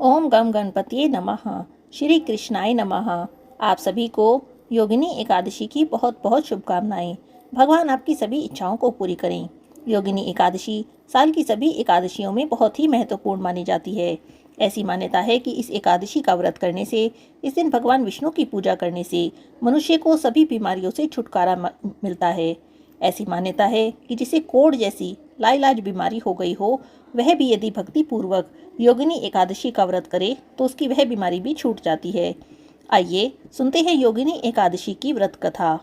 ओम गम गणपतिये नमः। श्री कृष्णाय नमः। आप सभी को योगिनी एकादशी की बहुत बहुत शुभकामनाएं। भगवान आपकी सभी इच्छाओं को पूरी करें। योगिनी एकादशी साल की सभी एकादशियों में बहुत ही महत्वपूर्ण मानी जाती है। ऐसी मान्यता है कि इस एकादशी का व्रत करने से, इस दिन भगवान विष्णु की पूजा करने से मनुष्य को सभी बीमारियों से छुटकारा मिलता है। ऐसी मान्यता है कि जिसे कोढ़ जैसी लाइलाज बीमारी हो गई हो, वह भी यदि भक्ति पूर्वक योगिनी एकादशी का व्रत करे तो उसकी वह बीमारी भी छूट जाती है। आइए सुनते हैं योगिनी एकादशी की व्रत कथा।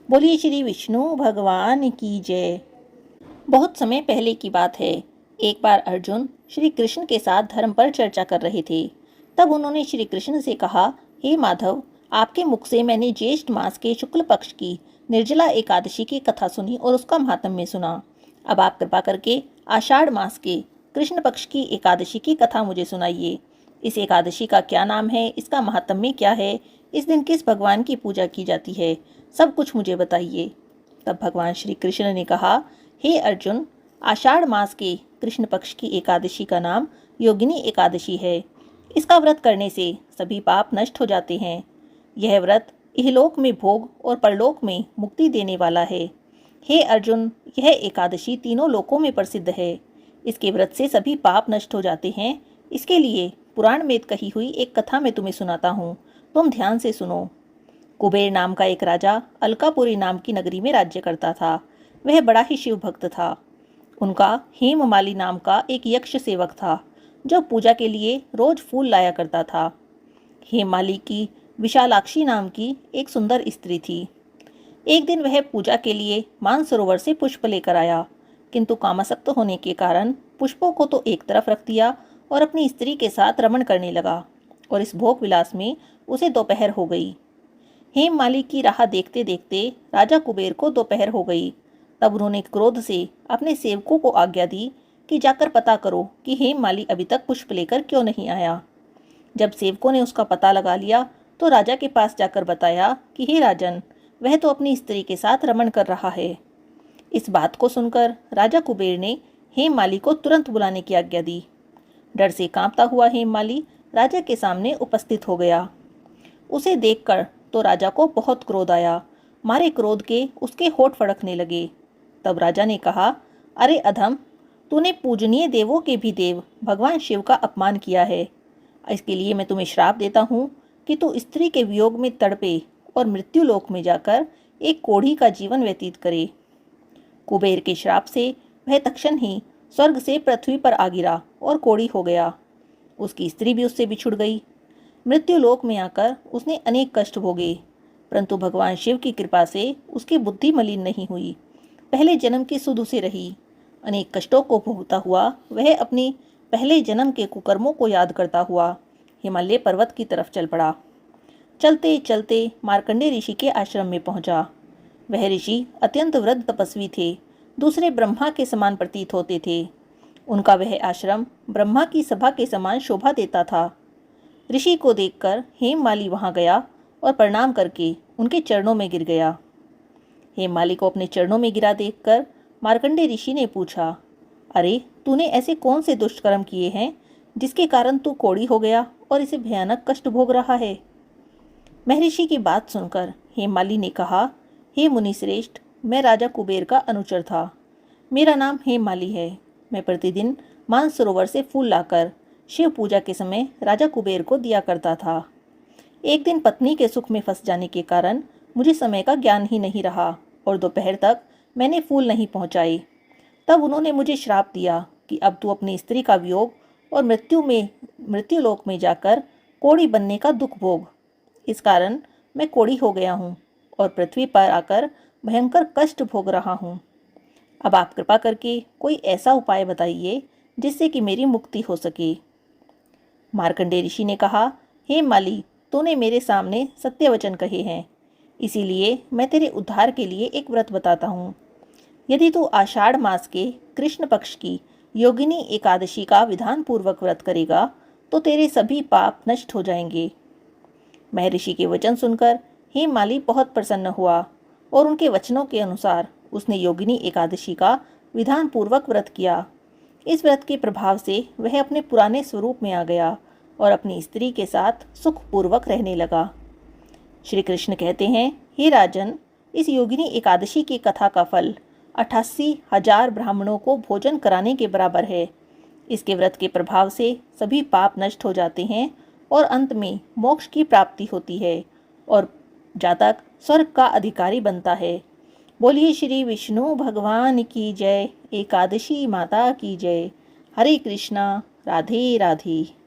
बोलिए श्री विष्णु भगवान की जय। बहुत समय पहले की बात है। एक बार अर्जुन श्री कृष्ण के साथ धर्म पर चर्चा कर रहे थे। तब उन्होंने श्री कृष्ण से कहा, हे माधव, आपके मुख से मैंने ज्येष्ठ मास के शुक्ल पक्ष की निर्जला एकादशी की कथा सुनी और उसका महात्म्य सुना। अब आप कृपा करके आषाढ़ मास के कृष्ण पक्ष की एकादशी की कथा मुझे सुनाइए। इस एकादशी का क्या नाम है, इसका महात्म्य क्या है, इस दिन किस भगवान की पूजा की जाती है, सब कुछ मुझे बताइए। तब भगवान श्री कृष्ण ने कहा, हे अर्जुन, आषाढ़ मास के कृष्ण पक्ष की एकादशी का नाम योगिनी एकादशी है। इसका व्रत करने से सभी पाप नष्ट हो जाते हैं। यह व्रत इहलोक में भोग और परलोक में मुक्ति देने वाला है। हे अर्जुन, यह एकादशी तीनों लोकों में प्रसिद्ध है। इसके व्रत से सभी पाप नष्ट हो जाते हैं। इसके लिए पुराण में कही हुई एक कथा मैं तुम्हें सुनाता हूँ, तुम ध्यान से सुनो। कुबेर नाम का एक राजा अलकापुरी नाम की नगरी में राज्य करता था। वह बड़ा ही शिव भक्त था। उनका हेममाली नाम का एक यक्ष सेवक था, जो पूजा के लिए रोज फूल लाया करता था। हेममाली की विशालाक्षी नाम की एक सुंदर स्त्री थी। एक दिन वह पूजा के लिए मानसरोवर से पुष्प लेकर आया, किंतु कामासक्त होने के कारण पुष्पों को तो एक तरफ रख दिया और अपनी स्त्री के साथ रमण करने लगा, और इस भोग विलास में उसे दोपहर हो गई। हेममाली की राह देखते देखते राजा कुबेर को दोपहर हो गई। तब उन्होंने क्रोध से अपने सेवकों को आज्ञा दी कि जाकर पता करो कि हेममाली अभी तक पुष्प लेकर क्यों नहीं आया। जब सेवकों ने उसका पता लगा लिया तो राजा के पास जाकर बताया कि हे राजन, वह तो अपनी स्त्री के साथ रमण कर रहा है। इस बात को सुनकर राजा कुबेर ने हेममाली को तुरंत बुलाने की आज्ञा दी। डर से कांपता हुआ हेममाली राजा के सामने उपस्थित हो गया। उसे देखकर तो राजा को बहुत क्रोध आया। मारे क्रोध के उसके होठ फड़कने लगे। तब राजा ने कहा, अरे अधम, तूने पूजनीय देवों के भी देव भगवान शिव का अपमान किया है। इसके लिए मैं तुम्हें श्राप देता हूँ कि तू स्त्री के वियोग में तड़पे और मृत्यु लोक में जाकर एक कोढ़ी का जीवन व्यतीत करे। कुबेर के श्राप से वह तक्षण ही स्वर्ग से पृथ्वी पर आ गिरा और कोढ़ी हो गया। उसकी स्त्री भी उससे बिछुड़ गई। मृत्यु लोक में आकर उसने अनेक कष्ट भोगे, परंतु भगवान शिव की कृपा से उसकी बुद्धि मलिन नहीं हुई। पहले जन्म की सुध उसे रही। अनेक कष्टों को भोगता हुआ वह अपने पहले जन्म के कुकर्मों को याद करता हुआ हिमालय पर्वत की तरफ चल पड़ा। चलते चलते मार्कंडेय ऋषि के आश्रम में पहुंचा। वह ऋषि अत्यंत वृद्ध तपस्वी थे, दूसरे ब्रह्मा के समान प्रतीत होते थे। उनका वह आश्रम ब्रह्मा की सभा के समान शोभा देता था। ऋषि को देखकर हेममाली वहां गया और प्रणाम करके उनके चरणों में गिर गया। हेममाली को अपने चरणों में गिरा देखकर मार्कंडेय ऋषि ने पूछा, अरे, तूने ऐसे कौन से दुष्कर्म किए हैं जिसके कारण तू कोढ़ी हो गया और इसे भयानक कष्ट भोग रहा है। महर्षि की बात सुनकर हेममाली ने कहा, हे मुनिश्रेष्ठ, मैं राजा कुबेर का अनुचर था। मेरा नाम हेममाली है। मैं प्रतिदिन मानसरोवर से फूल लाकर शिव पूजा के समय राजा कुबेर को दिया करता था। एक दिन पत्नी के सुख में फंस जाने के कारण मुझे समय का ज्ञान ही नहीं रहा और दोपहर तक मैंने फूल नहीं पहुंचाए। तब उन्होंने मुझे श्राप दिया कि अब तू अपनी स्त्री का वियोग और मृत्यु लोक में जाकर कोढ़ी बनने का दुख भोग। इस कारण मैं कोढ़ी हो गया हूँ और पृथ्वी पर आकर भयंकर कष्ट भोग रहा हूँ। अब आप कृपा करके कोई ऐसा उपाय बताइए जिससे कि मेरी मुक्ति हो सके। मार्कंडेय ऋषि ने कहा, हे माली, तूने मेरे सामने सत्य वचन कहे हैं, इसीलिए मैं तेरे उद्धार के लिए एक व्रत बताता हूँ। यदि तू आषाढ़ मास के कृष्ण पक्ष की योगिनी एकादशी का विधान पूर्वक व्रत करेगा तो तेरे सभी पाप नष्ट हो जाएंगे। महर्षि के वचन सुनकर हेममाली बहुत प्रसन्न हुआ और उनके वचनों के अनुसार उसने योगिनी एकादशी का विधान पूर्वक व्रत किया। इस व्रत के प्रभाव से वह अपने पुराने स्वरूप में आ गया और अपनी स्त्री के साथ सुखपूर्वक रहने लगा। श्री कृष्ण कहते हैं, हे राजन, इस योगिनी एकादशी की कथा का फल 88,000 ब्राह्मणों को भोजन कराने के बराबर है। इसके व्रत के प्रभाव से सभी पाप नष्ट हो जाते हैं और अंत में मोक्ष की प्राप्ति होती है और जातक स्वर्ग का अधिकारी बनता है। बोलिए श्री विष्णु भगवान की जय। एकादशी माता की जय। हरे कृष्णा। राधे राधे।